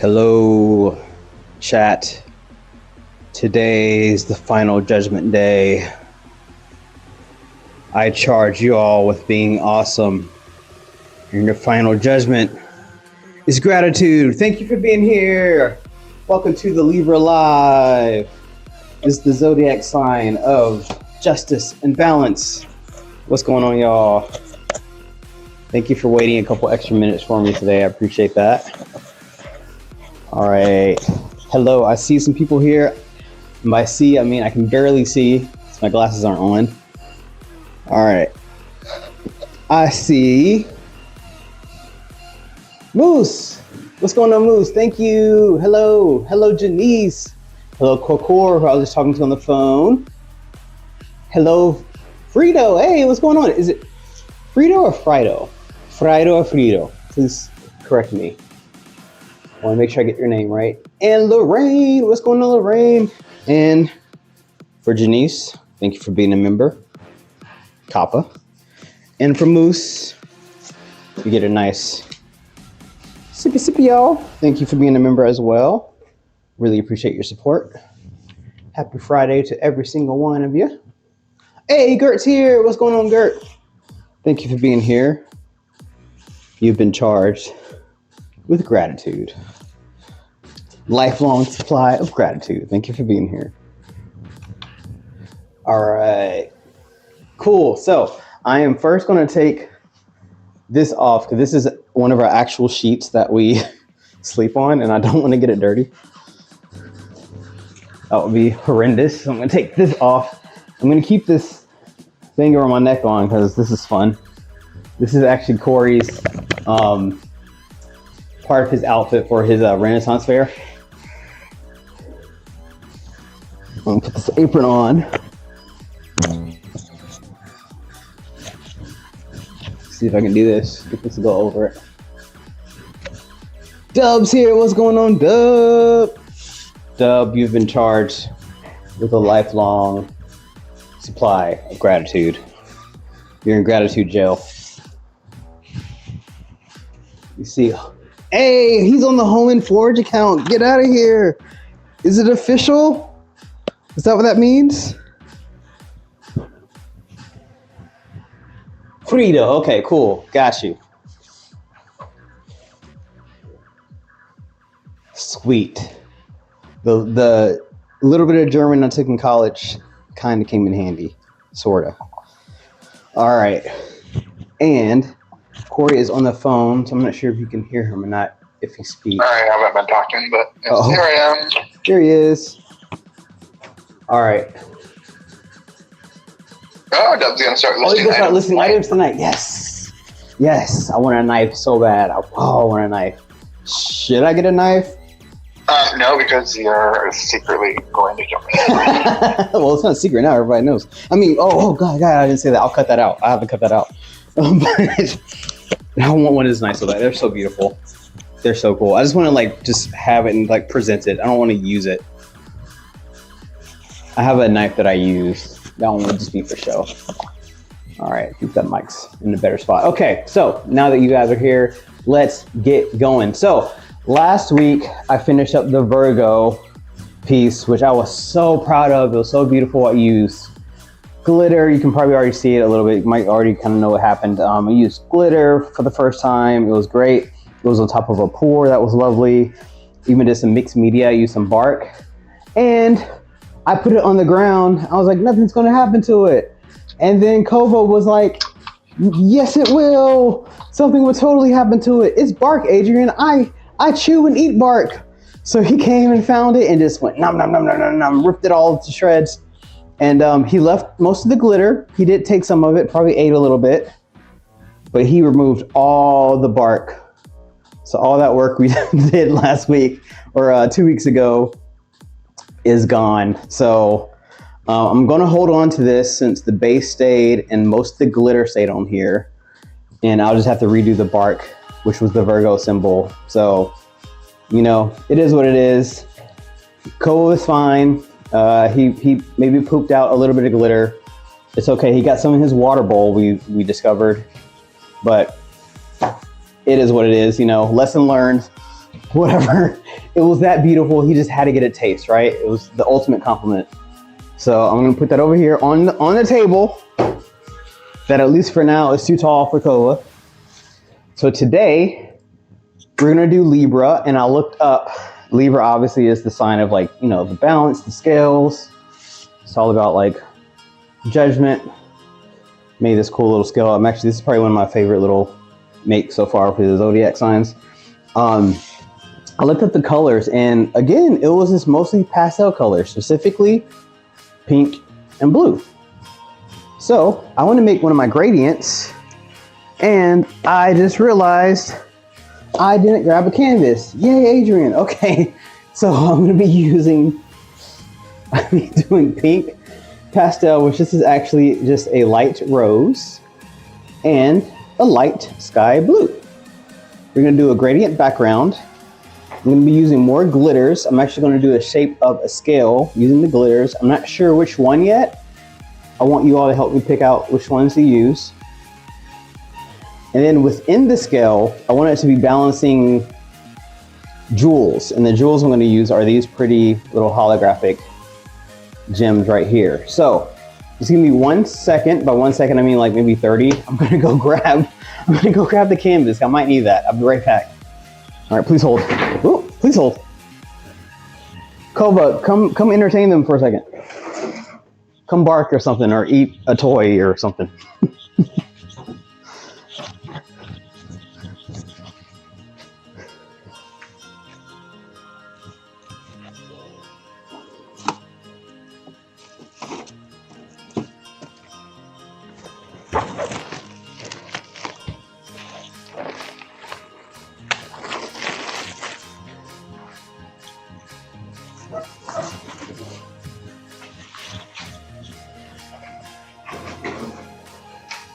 Hello, chat. Today's the final judgment day. I charge you all with being awesome. And your final judgment is gratitude. Thank you for being here. Welcome to the Libra Live. This is the zodiac sign of justice and balance. What's going on, y'all? Thank you for waiting a couple extra minutes for me today. I appreciate that. All right. Hello, I see some people here. And by see, I mean I can barely see because my glasses aren't on. All right. I see Moose. What's going on, Moose? Thank you. Hello. Hello, Janice. Hello, Kokor, who I was just talking to on the phone. Hello, Frito. Hey, what's going on? Is it Frito or Frido? Frido or Frito? Please correct me. I want to make sure I get your name right. And Lorraine, what's going on, Lorraine? And for Janice, thank you for being a member. Kappa. And for Moose, you get a nice sippy, y'all. Thank you for being a member as well. Really appreciate your support. Happy Friday to every single one of you. Hey, Gert's here. What's going on, Gert? Thank you for being here. You've been charged with gratitude. Lifelong supply of gratitude. Thank you for being here. All right. Cool. So I am first going to take this off because this is one of our actual sheets that we sleep on, and I don't want to get it dirty. That would be horrendous. So I'm going to take this off. I'm going to keep this thing around my neck on because this is fun. This is actually Corey's part of his outfit for his Renaissance fair. I'm gonna put this apron on. See if I can do this. Get this to go over it. Dub's here. What's going on, Dub? Dub, you've been charged with a lifelong supply of gratitude. You're in gratitude jail. You see, hey, he's on the Home and Forge account. Get out of here. Is it official? Is that what that means? Frida. Okay, cool. Got you. Sweet. The little bit of German I took in college kind of came in handy. Sort of. All right. And Corey is on the phone, so I'm not sure if you can hear him or not if he speaks. All right, I haven't been talking, but here I am. Here he is. All right. Oh, Dub's going to start listing he's going to start listing items tonight. Yes. Yes, I want a knife so bad. I want a knife. Should I get a knife? No, because you're secretly going to jump in. Well, it's not a secret now. Everybody knows. I mean, God, I didn't say that. I'll cut that out. I have to cut that out. But I want one of these knives so bad. They're so beautiful. They're so cool. I just want to just have it and present it. I don't want to use it. I have a knife that I use. That one would just be for show. All right, keep that mic's in a better spot. Okay, so now that you guys are here, let's get going. So last week I finished up the Virgo piece, which I was so proud of. It was so beautiful. I used glitter. You can probably already see it a little bit. You might already kind of know what happened. I used glitter for the first time. It was great. It was on top of a pour. That was lovely. Even did some mixed media. I used some bark. And I put it on the ground. I was like, nothing's going to happen to it. And then Kovo was like, yes, it will. Something will totally happen to it. It's bark, Adrian. I chew and eat bark. So he came and found it and just went nom, nom, nom, nom, nom, nom, ripped it all to shreds. And he left most of the glitter. He did take some of it, probably ate a little bit. But he removed all the bark. So all that work we did last week or 2 weeks ago is gone. So I'm going to hold on to this since the base stayed and most of the glitter stayed on here. And I'll just have to redo the bark, which was the Virgo symbol. So, it is what it is. Cole is fine. He maybe pooped out a little bit of glitter. It's okay. He got some in his water bowl, we discovered. But it is what it is, lesson learned. whatever. It was that beautiful. He just had to get a taste, right? It was the ultimate compliment. So I'm gonna put that over here on the table. That at least for now is too tall for Kova. So today we're gonna do Libra, and I looked up. Libra obviously is the sign of, like, you know, the balance, the scales. It's all about like judgment. Made this cool little scale. This is probably one of my favorite little makes so far for the zodiac signs. I looked up the colors, and again, it was just mostly pastel colors, specifically pink and blue. So I want to make one of my gradients, and I just realized I didn't grab a canvas. Yay, Adrian. Okay, so I'm going to be doing pink pastel, which this is actually just a light rose and a light sky blue. We're going to do a gradient background. I'm going to be using more glitters. I'm actually going to do the shape of a scale using the glitters. I'm not sure which one yet. I want you all to help me pick out which ones to use. And then within the scale, I want it to be balancing jewels. And the jewels I'm going to use are these pretty little holographic gems right here. So just give me 1 second. By 1 second, I mean like maybe 30. I'm going to go grab the canvas. I might need that. I'll be right back. All right, please hold. Ooh, please hold. Kova, come entertain them for a second. Come bark or something, or eat a toy or something.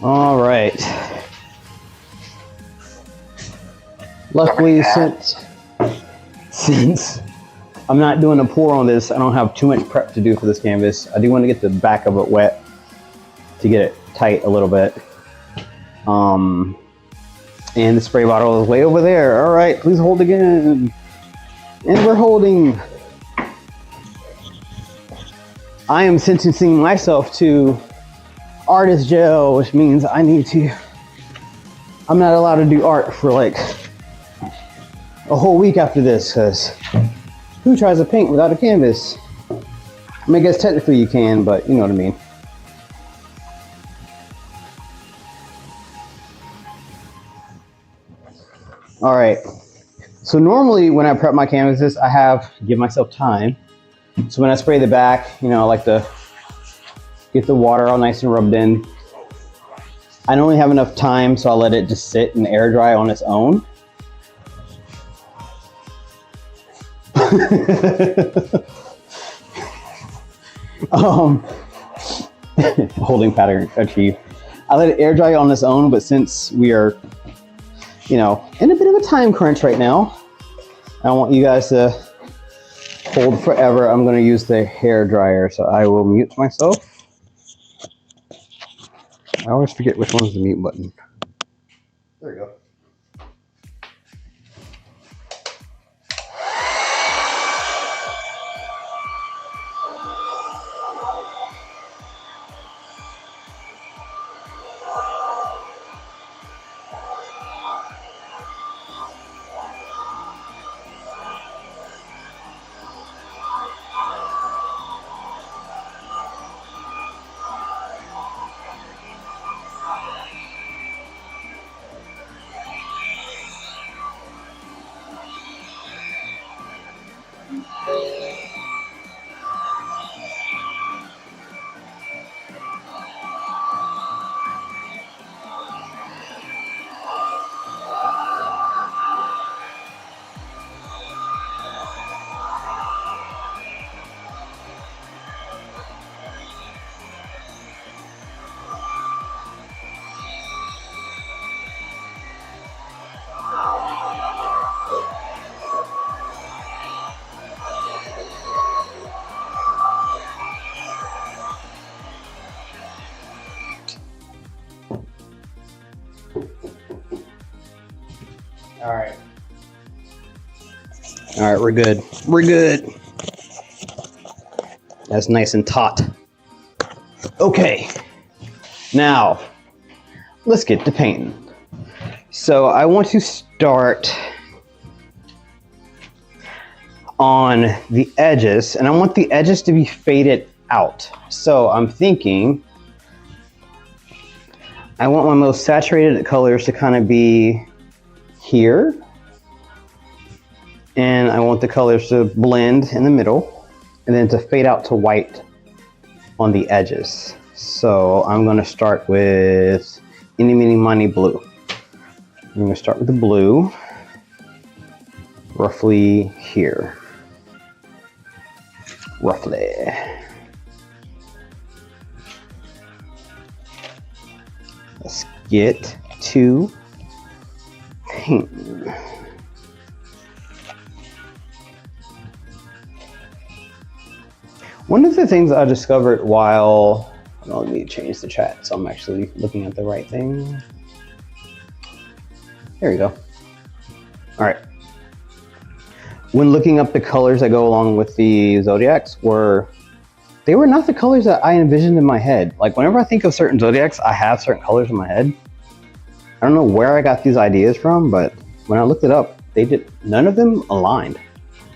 All right. Luckily, since I'm not doing a pour on this, I don't have too much prep to do for this canvas. I do want to get the back of it wet to get it tight a little bit. And the spray bottle is way over there. All right, please hold again. And we're holding. I am sentencing myself to artist gel, which means I'm not allowed to do art for like a whole week after this, because who tries to paint without a canvas? I mean, I guess technically you can, but you know what I mean. All right, so normally when I prep my canvases, give myself time. So when I spray the back, you know, I like to get the water all nice and rubbed in. I don't really have enough time, so I'll let it just sit and air dry on its own. Holding pattern achieved. I let it air dry on its own, but since we are, you know, in a bit of a time crunch right now, I don't want you guys to hold forever. I'm going to use the hair dryer, so I will mute myself. I always forget which one's the mute button. There we go. All right. All right, we're good. We're good. That's nice and taut. Okay, now let's get to painting. So I want to start on the edges, and I want the edges to be faded out. So I'm thinking I want my most saturated colors to kind of be here, and I want the colors to blend in the middle and then to fade out to white on the edges. So I'm going to start with Eeny, Meeny, Miny, blue. I'm going to start with the blue roughly here. Roughly. Let's get to paint. One of the things I discovered while, let me change the chat so I'm actually looking at the right thing. There we go. All right. When looking up the colors that go along with the zodiacs, they were not the colors that I envisioned in my head. Like whenever I think of certain zodiacs, I have certain colors in my head. I don't know where I got these ideas from, but when I looked it up, none of them aligned.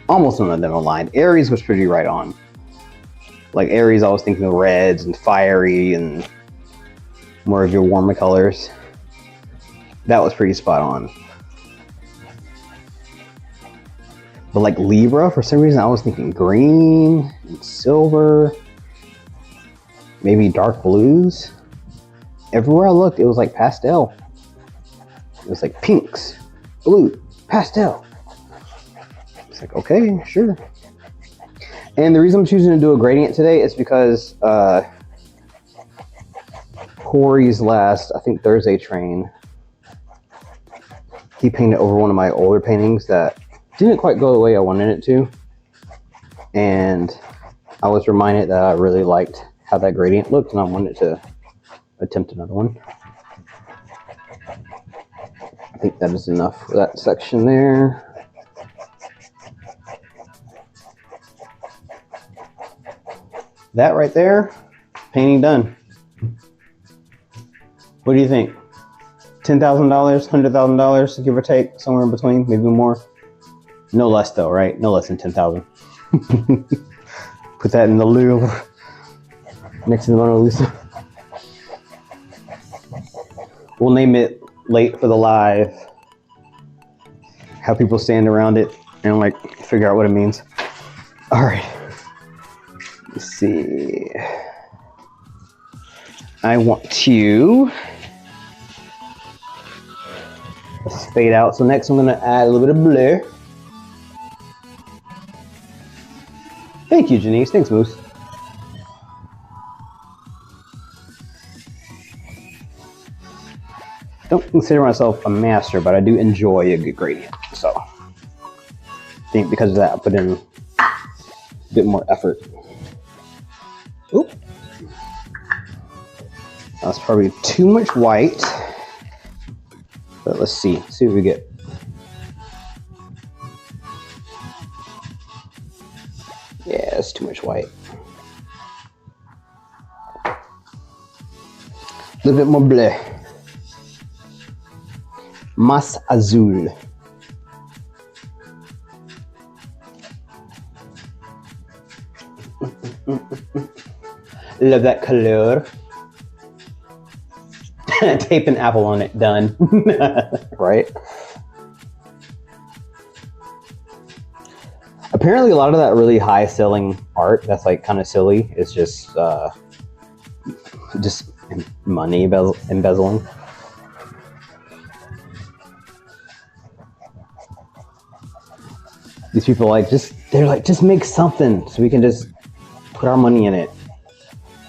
Almost none of them aligned. Aries was pretty right on. Like Aries, I was thinking of reds and fiery and more of your warmer colors. That was pretty spot on. But like Libra, for some reason, I was thinking green and silver, maybe dark blues. Everywhere I looked, it was like pastel. It was like pinks, blue, pastel. It's like, okay, sure. And the reason I'm choosing to do a gradient today is because Corey's last, I think Thursday train, he painted over one of my older paintings that didn't quite go the way I wanted it to. And I was reminded that I really liked how that gradient looked and I wanted to attempt another one. I think that is enough for that section there. That right there, painting done. What do you think? $10,000, $100,000, give or take, somewhere in between, maybe more. No less though, right? No less than 10,000. Put that in the Louvre next to the Mona Lisa. We'll name it Late for the Live. Have people stand around it and like figure out what it means. All right. Let's see. I want to let's fade out. So next I'm going to add a little bit of blur. Thank you, Janice. Thanks, Moose. Don't consider myself a master, but I do enjoy a good gradient. So I think because of that, I put in a bit more effort. Oop. That's probably too much white. But let's see what we get. Yeah, it's too much white. A little bit more bleu. Más azul. Love that color. Tape an apple on it, done. Right? Apparently a lot of that really high selling art that's like kind of silly is just money embezzling. These people they're like, just make something so we can just put our money in it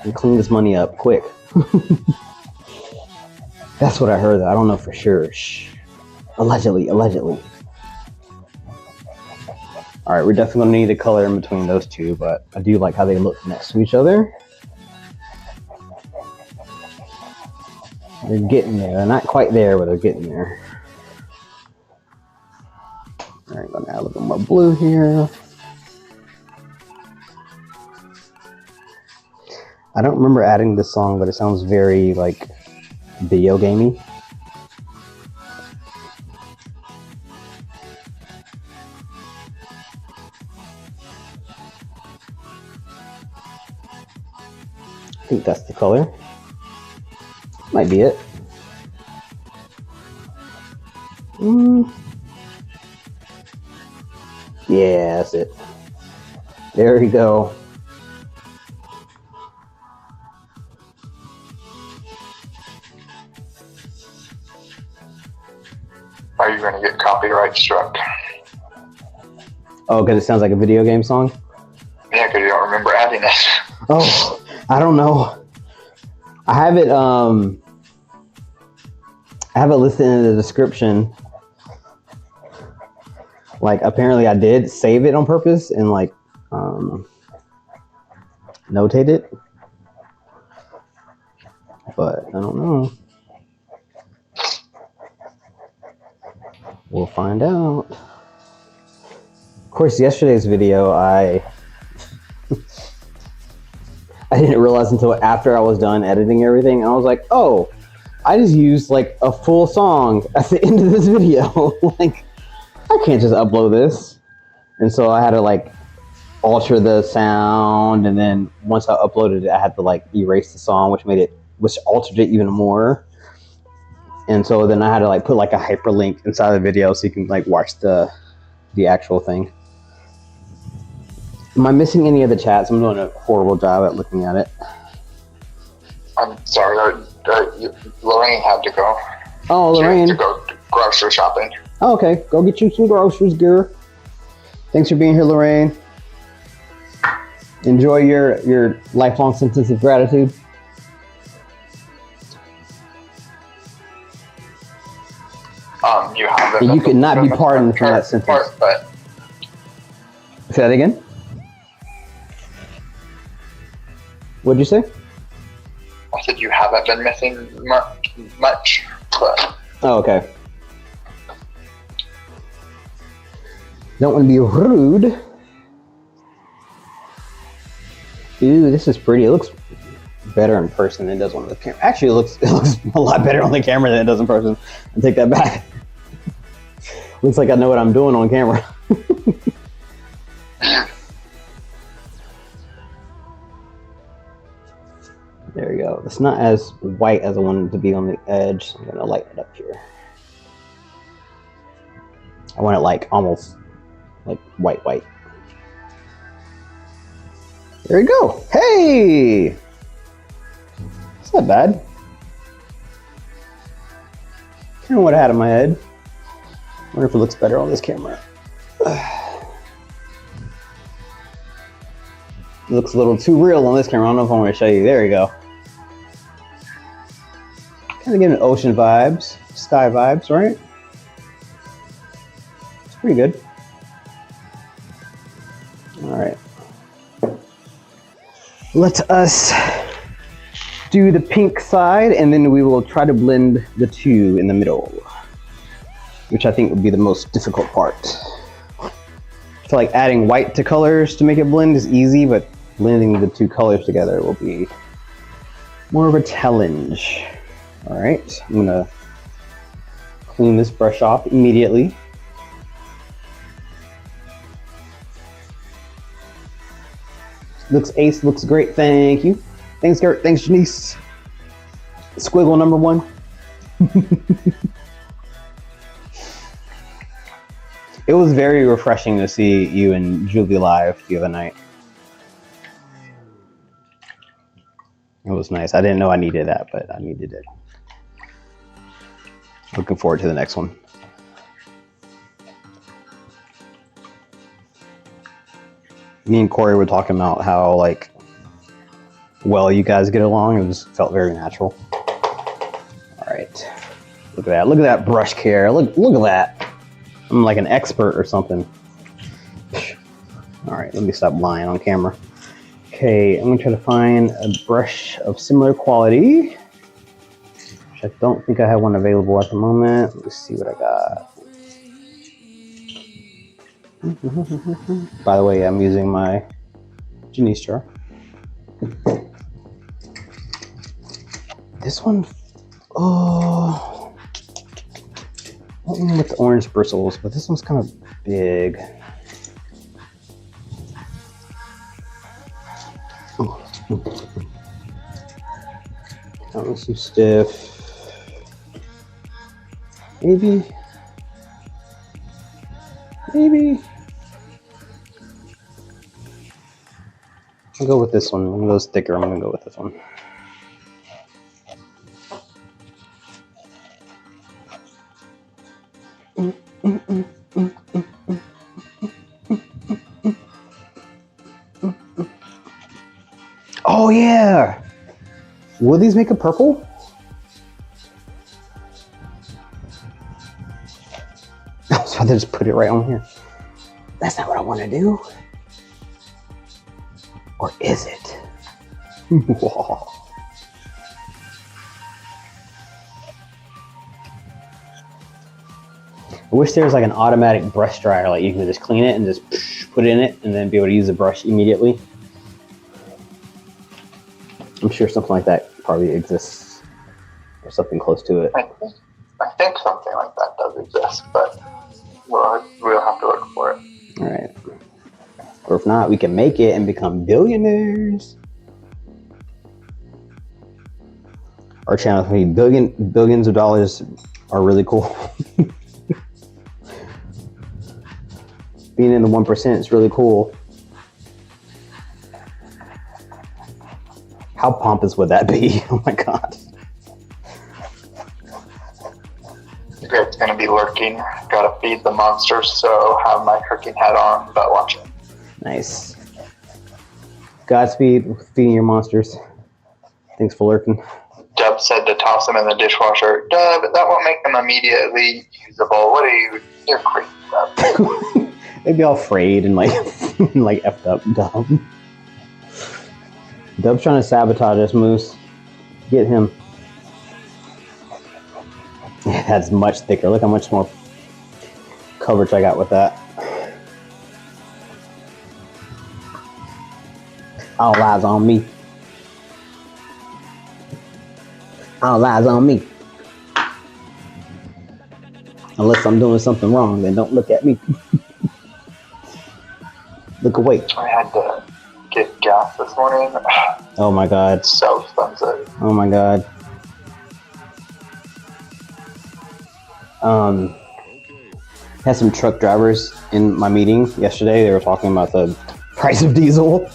and clean this money up quick. That's what I heard. I don't know for sure. Shh. Allegedly. All right, we're definitely gonna need a color in between those two, but I do like how they look next to each other. They're getting there. They're not quite there, but they're getting there. All right, gonna add a little bit more blue here. I don't remember adding this song, but it sounds very like video gamey. I think that's the color. Might be it. Yeah, that's it. There we go. Are you going to get copyright struck? Oh, because it sounds like a video game song? Yeah, because you don't remember adding it. Oh, I don't know. I have it listed in the description. Like, apparently I did save it on purpose and like notate it. But I don't know. We'll find out. Of course, yesterday's video, I didn't realize until after I was done editing everything. I was like, oh, I just used like a full song at the end of this video. Like, I can't just upload this. And so I had to like alter the sound. And then once I uploaded it, I had to like erase the song, which altered it even more. And so then I had to like put like a hyperlink inside the video so you can like watch the actual thing. Am I missing any of the chats? I'm doing a horrible job at looking at it. I'm sorry, Lorraine had to go. Oh, Lorraine. She had to go grocery shopping. Oh, okay, go get you some groceries, girl. Thanks for being here, Lorraine. Enjoy your lifelong sentence of gratitude. You have You could not be pardoned from that sentence. But say that again. What'd you say? I said you haven't been missing much, but Oh, okay. Don't want to be rude. Ooh, this is pretty. It looks better in person than it does on the camera. Actually, it looks a lot better on the camera than it does in person. I take that back. Looks like I know what I'm doing on camera. There we go. It's not as white as I wanted it to be on the edge. So I'm gonna lighten it up here. I want it like almost like white. There we go. Hey! It's not bad. Kind of what I had in my head. Wonder if it looks better on this camera. It looks a little too real on this camera. I don't know if I want to show you. There you go. Kind of getting ocean vibes, sky vibes, right? It's pretty good. All right. Let us do the pink side, and then we will try to blend the two in the middle, which I think would be the most difficult part. I feel like adding white to colors to make it blend is easy, but blending the two colors together will be more of a challenge. All right, I'm gonna clean this brush off immediately. Looks ace, looks great, thank you. Thanks, Gert, thanks, Janice. Squiggle number one. It was very refreshing to see you and Julie live the other night. It was nice. I didn't know I needed that, but I needed it. Looking forward to the next one. Me and Corey were talking about how like well you guys get along. It just felt very natural. All right, look at that. Look at that brush care. Look at that. I'm like an expert or something. All right, let me stop lying on camera. Okay, I'm gonna try to find a brush of similar quality, which I don't think I have one available at the moment. Let's see what I got. By the way, I'm using my jenseast jar. This one, oh, not one with the orange bristles, but this one's kind of big. That one's too stiff. Maybe. I'll go with this one. One of those thicker, I'm gonna go with this one. Oh yeah! Will these make a purple? So I just put it right on here. That's not what I want to do. Or is it? Whoa. I wish there was like an automatic brush dryer, like you can just clean it and just put it in it and then be able to use the brush immediately. I'm sure something like that probably exists or something close to it. I think something like that does exist, but we'll have to look for it. All right. Or if not, we can make it and become billionaires. Our channel, I mean, billions of dollars are really cool. Being in the 1% is really cool. How pompous would that be? Oh my God. It's going to be lurking. Gotta feed the monsters, so have my cooking hat on, but watching. Nice. Godspeed with feeding your monsters. Thanks for lurking. Dub said to toss them in the dishwasher. Dub, that won't make them immediately usable. What are you? You're crazy, Dub. They'd be all frayed and like, like effed up. Dub. Dub's trying to sabotage us, Moose. Get him. Yeah, that's much thicker. Look how much more coverage I got with that. All eyes on me. All eyes on me. Unless I'm doing something wrong, then don't look at me. Look away. I had to get gas this morning. Oh my God. It's so expensive. Oh my God. Had some truck drivers in my meeting yesterday. They were talking about the price of diesel.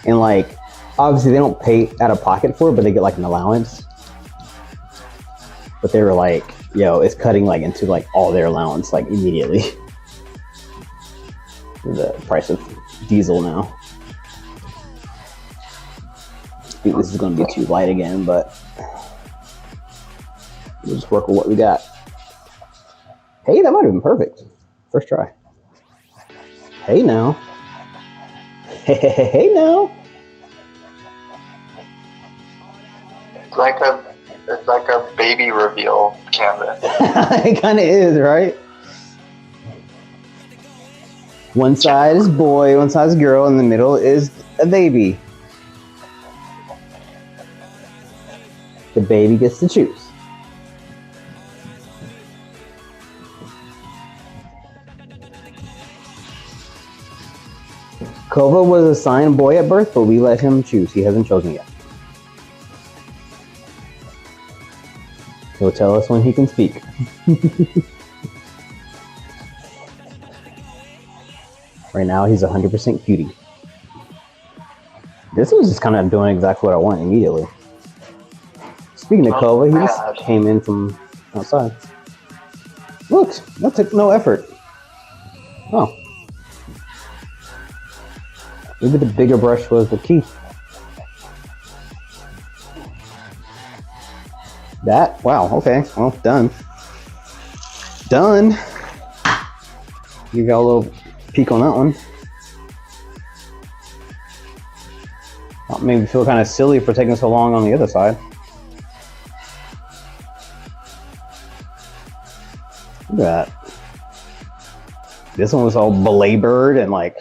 And like, obviously they don't pay out of pocket for it, but they get like an allowance. But they were like, yo, it's cutting like into like all their allowance like immediately. The price of diesel now. I think this is going to be too light again, but we'll just work with what we got. Hey, that might have been perfect. First try. Hey now. Hey now. It's like a baby reveal canvas. It kind of is, right? One side is boy, one side is girl, in the middle is a baby. The baby gets to choose. Kova was assigned boy at birth, but we let him choose. He hasn't chosen yet. He'll tell us when he can speak. Right now, he's 100% cutie. This was just kind of doing exactly what I want immediately. Speaking of Kova, he just came in from outside. Look, that took no effort. Oh. Maybe the bigger brush was the key. That? Wow, okay. Well, done. Done. You got a little peek on that one. That made me feel kind of silly for taking so long on the other side. Look at that. This one was all belabored and like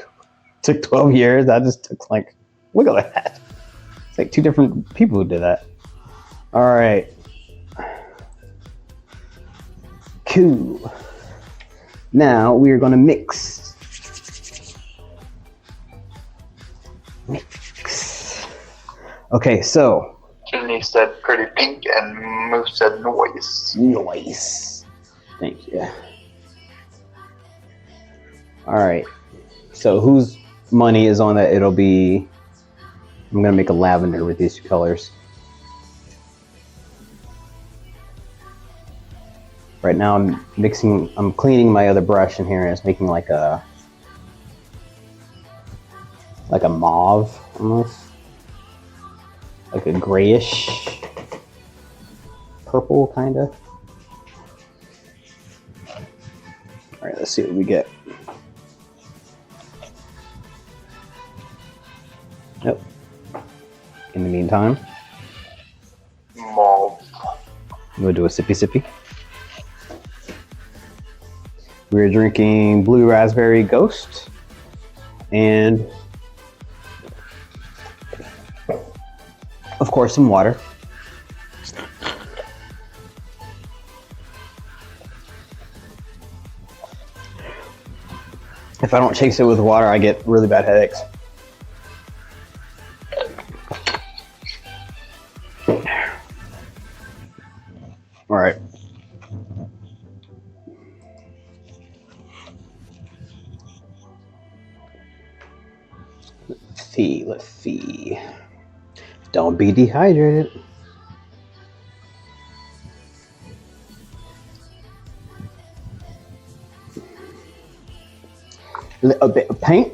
took 12 years. I just took like, look at that. It's like 2 different people who did that. All right. Cool. Now we are going to mix. Mix. Okay, so. Jenny said pretty pink and Moose said noise. Noise. Thank you. All right. So whose money is on that? It'll be. I'm going to make a lavender with these 2 colors. Right now I'm cleaning my other brush in here and it's making like a mauve almost. Like a grayish purple kind of. All right, let's see what we get. Yep. In the meantime, Mauve. we'll do a sippy sippy. We're drinking Blue Raspberry Ghost and of course some water. If I don't chase it with water, I get really bad headaches. All right. Let's see. Don't be dehydrated. Little bit of pink.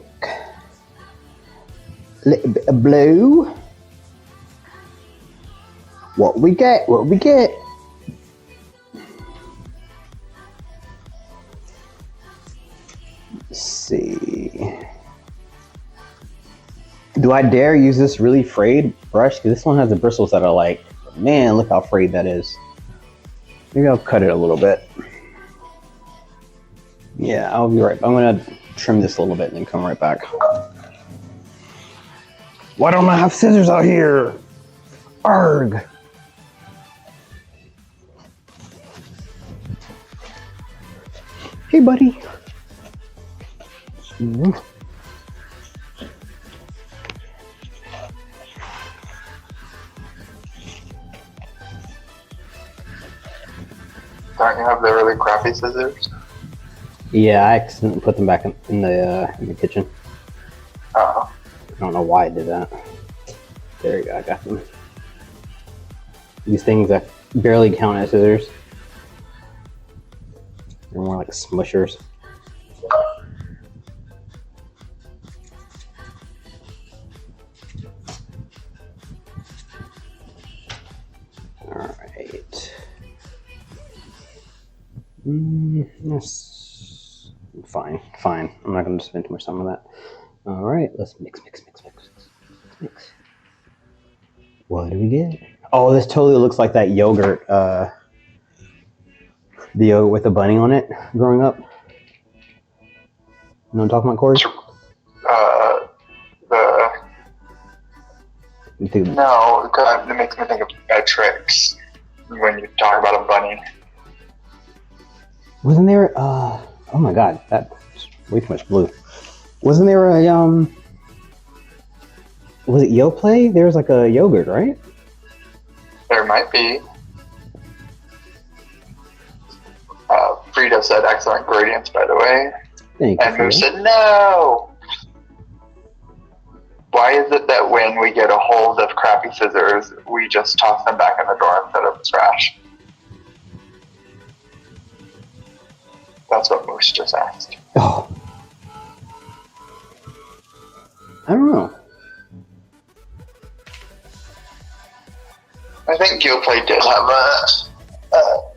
Little bit of blue. What we get? What we get? Let's see. Do I dare use this really frayed brush? Because this one has the bristles that are like, man, look how frayed that is. Maybe I'll cut it a little bit. Yeah, I'll be right back. I'm gonna trim this a little bit and then come right back. Why don't I have scissors out here? Arg. Hey, buddy. Don't you have the really crappy scissors? Yeah, I accidentally put them back in the kitchen. Oh. I don't know why I did that. There you go, I got them. These things that barely count as scissors. They're more like smushers. Alright. That's fine. I'm not going to spend too much time on that. Alright, let's mix. What do we get? Oh, this totally looks like that yogurt. The yogurt with the bunny on it growing up. You know what I'm talking about, Corey? No, God, it makes me think of Tricks when you talk about a bunny. Wasn't there, oh my god, that's way too much blue. Wasn't there a, was it Yoplait? There was like a yogurt, right? There might be. Frida said excellent gradients, by the way. Thank you. And Moose said no. Why is it that when we get a hold of crappy scissors, we just toss them back in the drawer instead of the trash? That's what Moose just asked. Oh. I don't know. I think Yoplait did have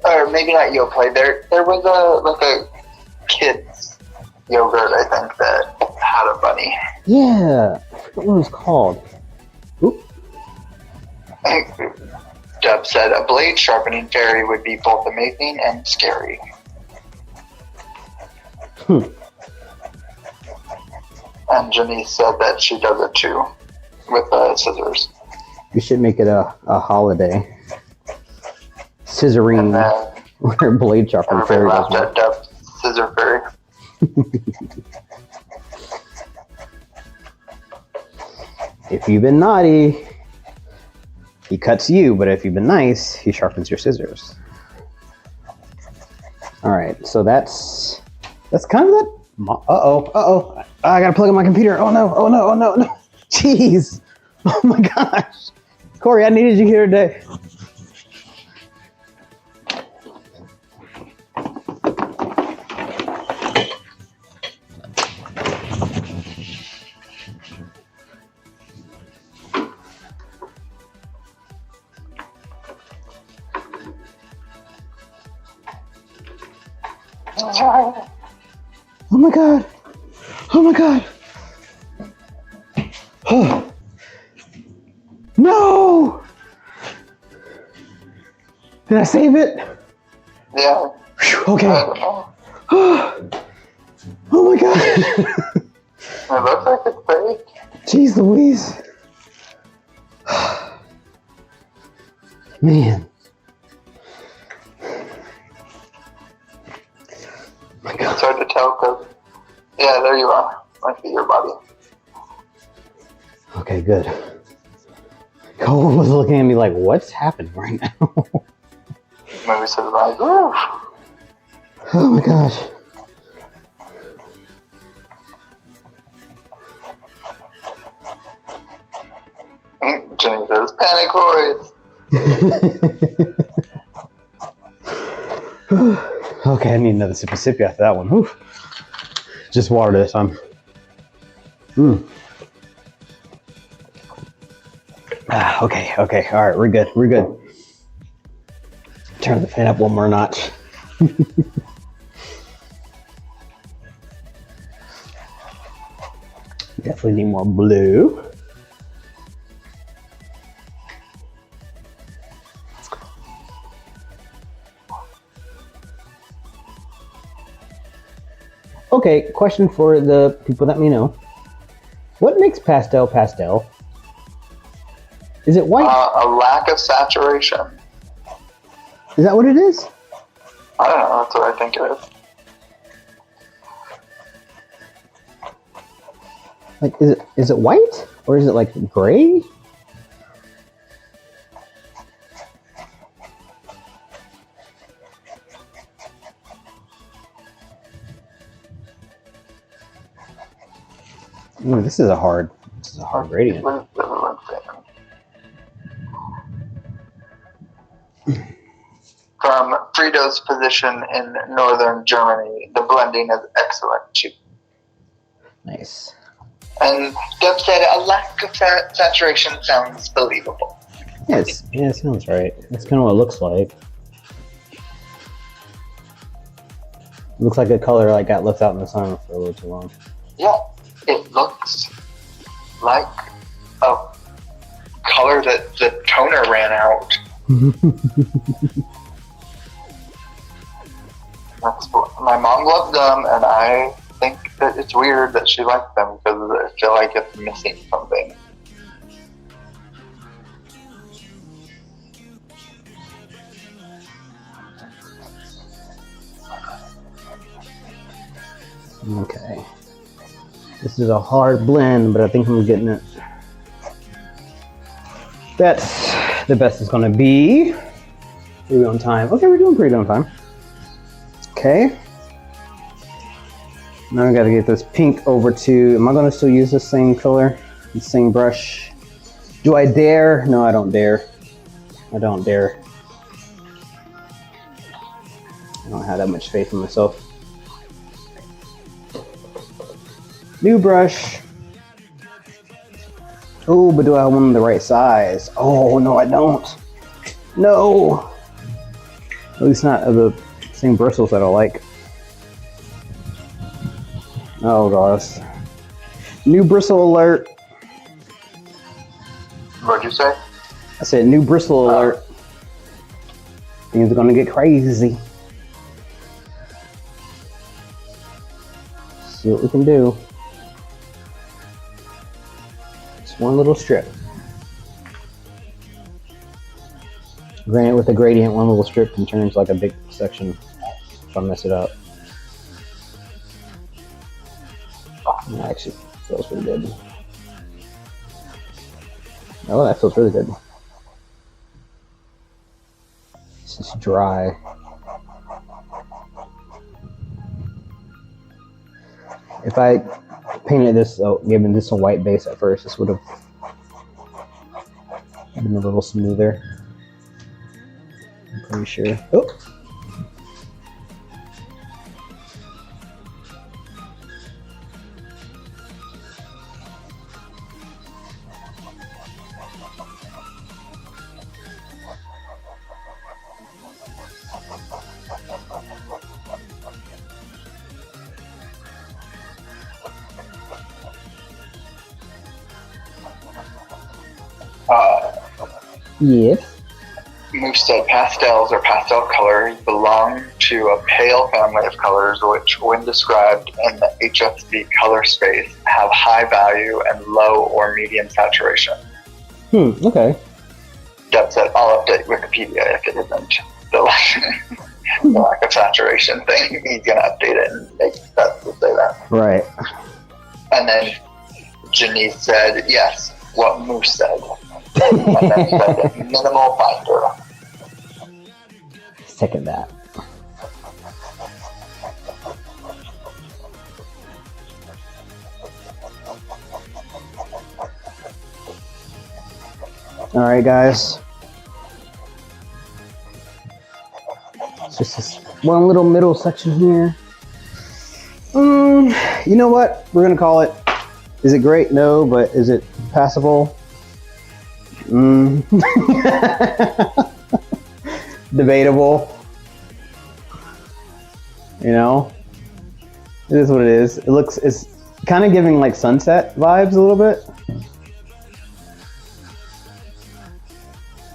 or maybe not Yoplait. There was a kid's yogurt, I think, that had a bunny. Yeah, I forgot what it was called. Oop. Deb said a blade sharpening fairy would be both amazing and scary. And Janice said that she does it too with scissors. You should make it a holiday. Scissoring or blade sharpening fairy. Everybody laughed at Deb's scissor fairy. If you've been naughty, he cuts you, but if you've been nice, he sharpens your scissors. All right, so that's kind of that. Uh-oh. I gotta plug in my computer. Oh no. Jeez. Oh my gosh. Corey, I needed you here today. Oh my god. Oh. No! Did I save it? Yeah. Whew, okay. Oh my god. It looks like it's fake. Jeez Louise. Man. It's hard to tell because, yeah, there you are. Might be your body. Okay, good. Cole was looking at me like, what's happening right now? Maybe said like, ooh. Oh my gosh. Jenny says, panic horse. Okay, I need another sippy after that one. Whew. Just water this time. Okay. All right, we're good. Turn the fan up one more notch. Definitely need more blue. Okay, question for the people that may know. What makes pastel pastel? Is it white? A lack of saturation. Is that what it is? I don't know, that's what I think it is. Like, is it white? Or is it like gray? Ooh, this is a hard gradient. From Frieda's position in northern Germany, the blending is excellent too. Nice. And Deb said a lack of saturation sounds believable. Yeah, it sounds right. That's kind of what it looks like. It looks like a color like got left out in the sun for a little too long. Yeah, it looks like a color that the toner ran out. My mom loved them, and I think that it's weird that she liked them because I feel like it's missing something. Okay. This is a hard blend, but I think I'm getting it. That's the best it's gonna be. Are we on time? Okay, we're doing pretty good on time. Okay. Now we gotta get this pink over to, am I gonna still use the same color, the same brush? Do I dare? No, I don't dare. I don't dare. I don't have that much faith in myself. New brush. Oh, but do I have one the right size? Oh, no, I don't. No. At least not of the same bristles that I like. Oh, gosh. New bristle alert. What'd you say? I said new bristle alert. Things are gonna get crazy. See what we can do. Just one little strip. Granted, with the gradient, one little strip can turn into like a big section if I mess it up. That actually feels pretty good. Oh, that feels really good. It's just dry. If I painted this, given this a white base at first, this would have been a little smoother. I'm pretty sure. Oh. Yes. Moose said pastels or pastel colors belong to a pale family of colors which, when described in the HFC color space, have high value and low or medium saturation. Okay. Deb said, I'll update Wikipedia if it isn't the lack of saturation thing. He's going to update it and make that to say that. Right. And then Janice said, yes, what Moose said. And then said, minimal binder. Second that. All right, guys. It's just this one little middle section here. You know what? We're gonna call it. Is it great? No, but is it passable? Debatable. You know, it is what it is. It's kind of giving like sunset vibes a little bit.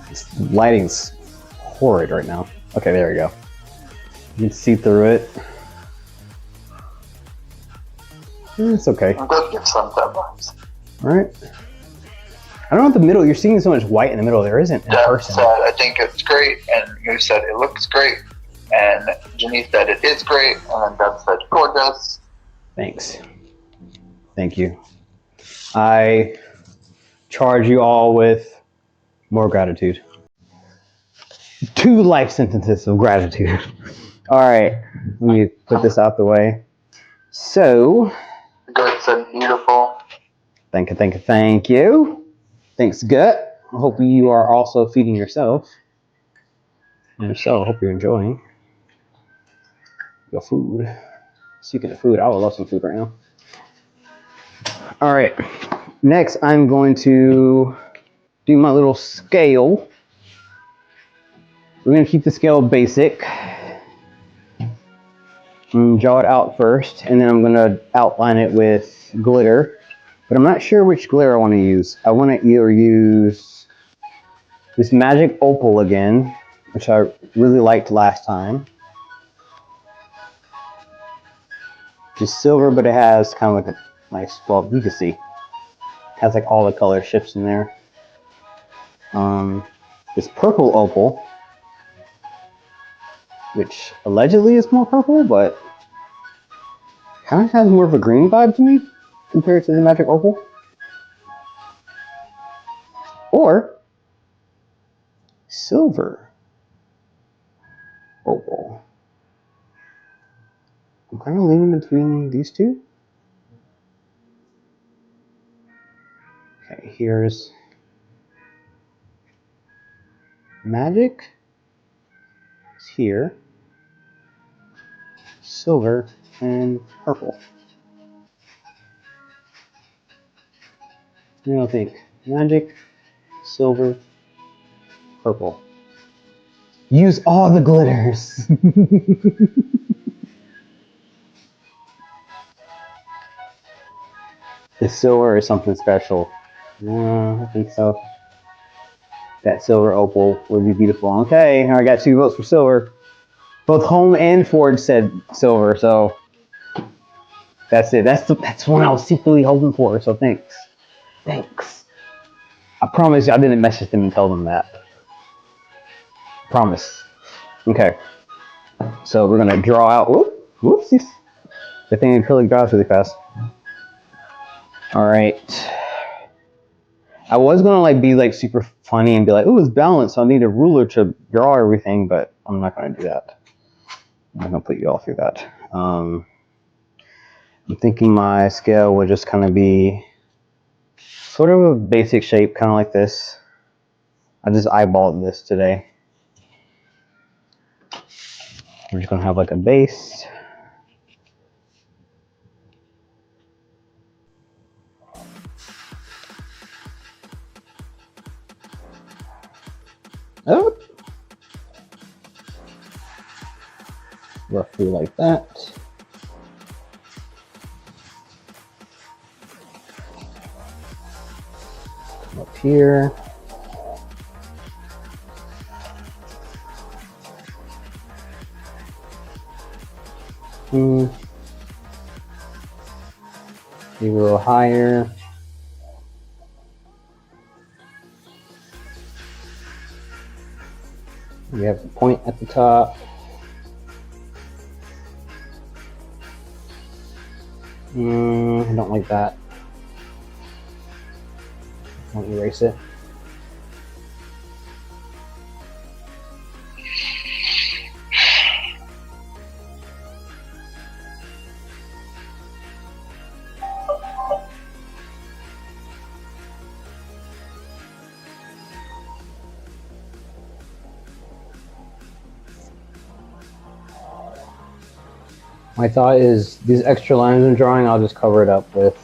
This lighting's horrid right now. Okay, there we go. You can see through it. It's okay. It does give sunset vibes. All right. I don't know what the middle. You're seeing so much white in the middle. There isn't in person. Said, I think it's great, and Moose said it looks great, and Janice said it is great, and then Deb said gorgeous. Thanks. Thank you. I charge you all with more gratitude. 2 life sentences of gratitude. All right, let me put this out the way. So, Gut said beautiful. thank you. Thanks, Gut. I hope you are also feeding yourself. And if so, I hope you're enjoying your food. Speaking of food, I would love some food right now. All right, next I'm going to do my little scale. We're going to keep the scale basic. I'm draw it out first, and then I'm going to outline it with glitter. But I'm not sure which glitter I want to use. I want to either use this magic opal again, which I really liked last time. Just silver, but it has kind of like a nice, well, you can see. It has like all the color shifts in there. This purple opal, which allegedly is more purple, but kind of has more of a green vibe to me compared to the magic opal. Or silver opal. I'm kind of leaning between these two. Okay, here's magic. It's here. Silver and purple. What do you think? Magic, silver, purple. Use all the glitters. The silver is something special. I think so. That silver opal would be beautiful. Okay, I got 2 votes for silver. Both Home and Ford said silver, so that's it. That's one I was secretly hoping for. So thanks. I promise you, I didn't message them and tell them that. Promise. Okay. So we're gonna draw out. Whoopsies. The thing acrylic dries really fast. All right. I was gonna like be like super funny and be like, "Oh, it's balanced, so I need a ruler to draw everything," but I'm not gonna do that. I'm not gonna put you all through that. I'm thinking my scale would just kind of be sort of a basic shape, kind of like this. I just eyeballed this today. We're just gonna have like a base. Oh. Roughly like that. Come up here. Maybe a little higher. We have the point at the top. I don't like that. I'll erase it. My thought is these extra lines I'm drawing, I'll just cover it up with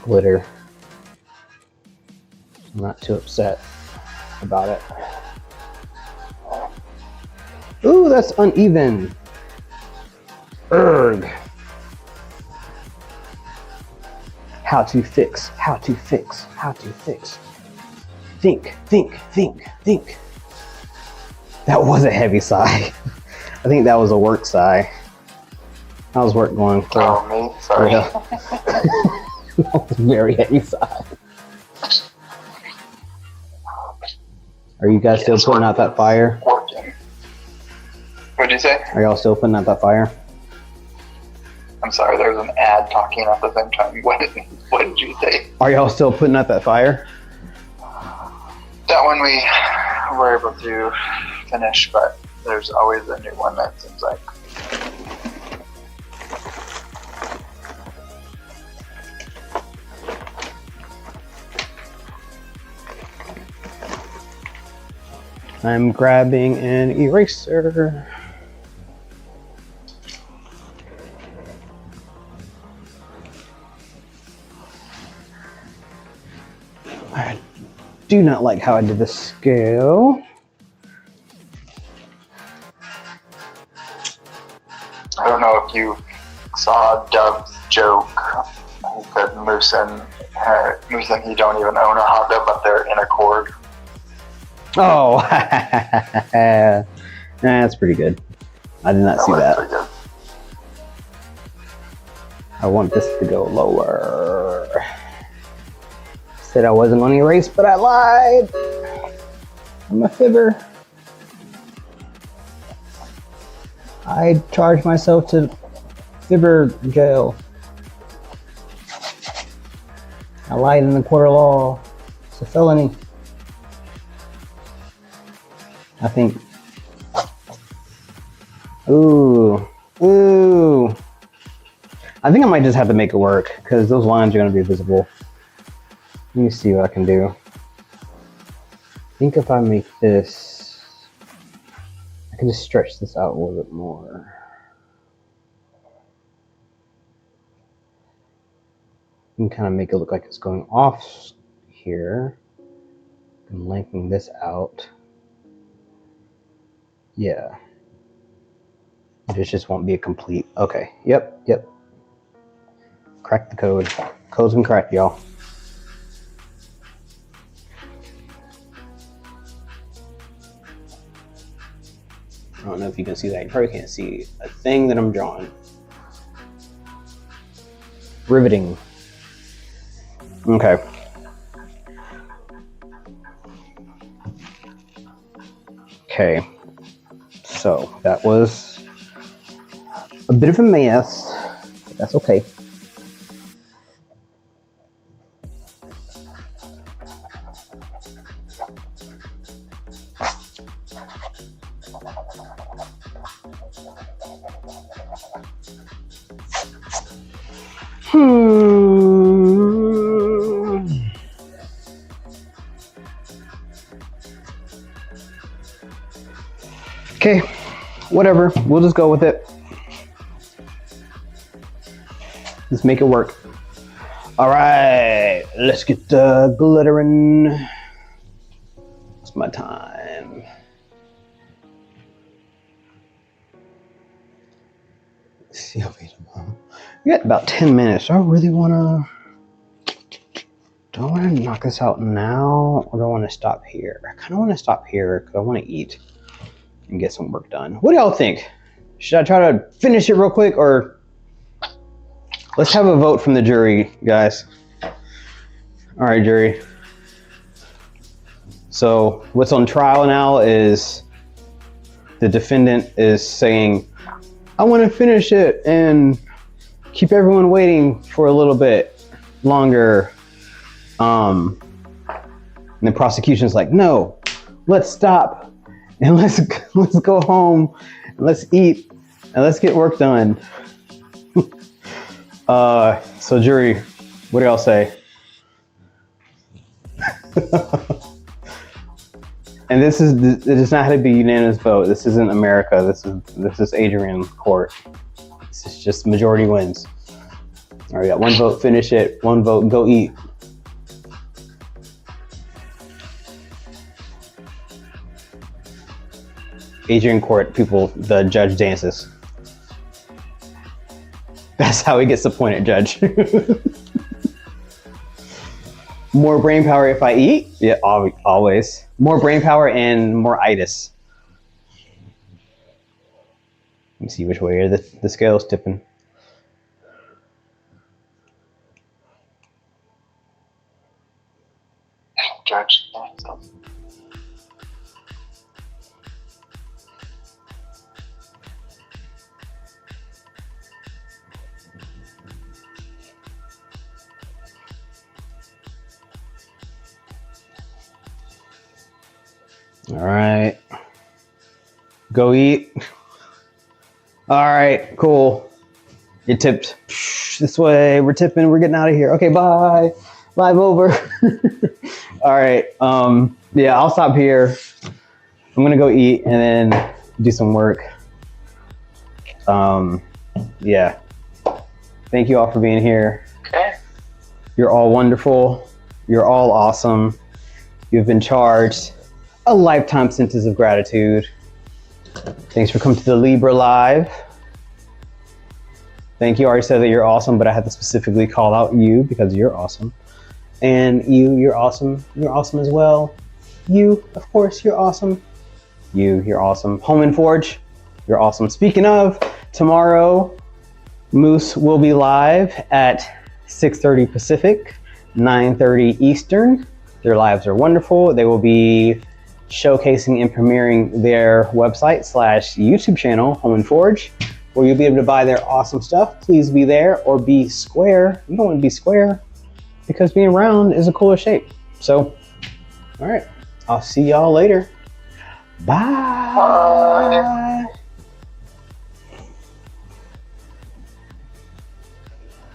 glitter. I'm not too upset about it. Ooh, that's uneven. Urgh. How to fix, how to fix, how to fix. Think, think, think, think. That was a heavy sigh. I think that was a work sigh. How's work going? Oh, me? Sorry. That was a very heavy sigh. Are you guys still putting out that fire? Working. What'd you say? Are y'all still putting out that fire? I'm sorry, there was an ad talking at the same time. What did you say? Are y'all still putting out that fire? That one we were able to finish, but there's always a new one that seems like. I'm grabbing an eraser. I do not like how I did the scale. I don't know if you saw Dove's joke. He said Moose and he don't even own a Honda, but they're in Accord. Oh, that's pretty good. I did not see that. I want this to go lower. Said I wasn't going to erase, but I lied. I'm a fibber. I charged myself to fibber jail. I lied in the court of law. It's a felony. I think. Ooh. I think I might just have to make it work because those lines are going to be visible. Let me see what I can do. I think if I make this, I can just stretch this out a little bit more. You can kind of make it look like it's going off here. And lengthen this out. Yeah. This just won't be a complete. Okay. Yep. Crack the code. Code's been cracked, y'all. I don't know if you can see that. You probably can't see a thing that I'm drawing. Riveting. Okay. Okay, so that was a bit of a mess, but that's okay. Okay, whatever. We'll just go with it. Let's make it work. All right, let's get the glittering. It's my time. Let's see how we got about 10 minutes. Do I really want to knock this out now, or do I want to stop here? I kind of want to stop here because I want to eat and get some work done. What do y'all think? Should I try to finish it real quick, or let's have a vote from the jury, guys? All right, jury. So what's on trial now is the defendant is saying, I want to finish it and keep everyone waiting for a little bit longer. And the prosecution's like, no, let's stop. And let's go home, and let's eat, and let's get work done. So jury, what do y'all say? And it does not have to be a unanimous vote. This isn't America. This is Adrian court. This is just majority wins. All right, we got one vote, finish it. One vote, go eat. Adrian court, people, the judge dances. That's how he gets appointed judge. More brain power if I eat? Yeah, always. More brain power and more itis. Let me see which way are the scale's tipping. Judge. All right, go eat. All right, cool. You tipped this way. We're tipping. We're getting out of here. Okay, bye. Live over. All right. Yeah, I'll stop here. I'm gonna go eat and then do some work. Yeah. Thank you all for being here. Okay. You're all wonderful. You're all awesome. You've been charged a lifetime sentence of gratitude. Thanks for coming to the Libra Live. Thank you. I already said that you're awesome, but I had to specifically call out you because you're awesome. And you're awesome. You're awesome as well. You, of course, you're awesome. You're awesome. Home and Forge, you're awesome. Speaking of, tomorrow, Moose will be live at 6:30 Pacific, 9:30 Eastern. Their lives are wonderful. They will be showcasing and premiering their website / YouTube channel, Home and Forge, where you'll be able to buy their awesome stuff. Please be there or be square. You don't want to be square because being round is a cooler shape. So, all right, I'll see y'all later. Bye. Bye.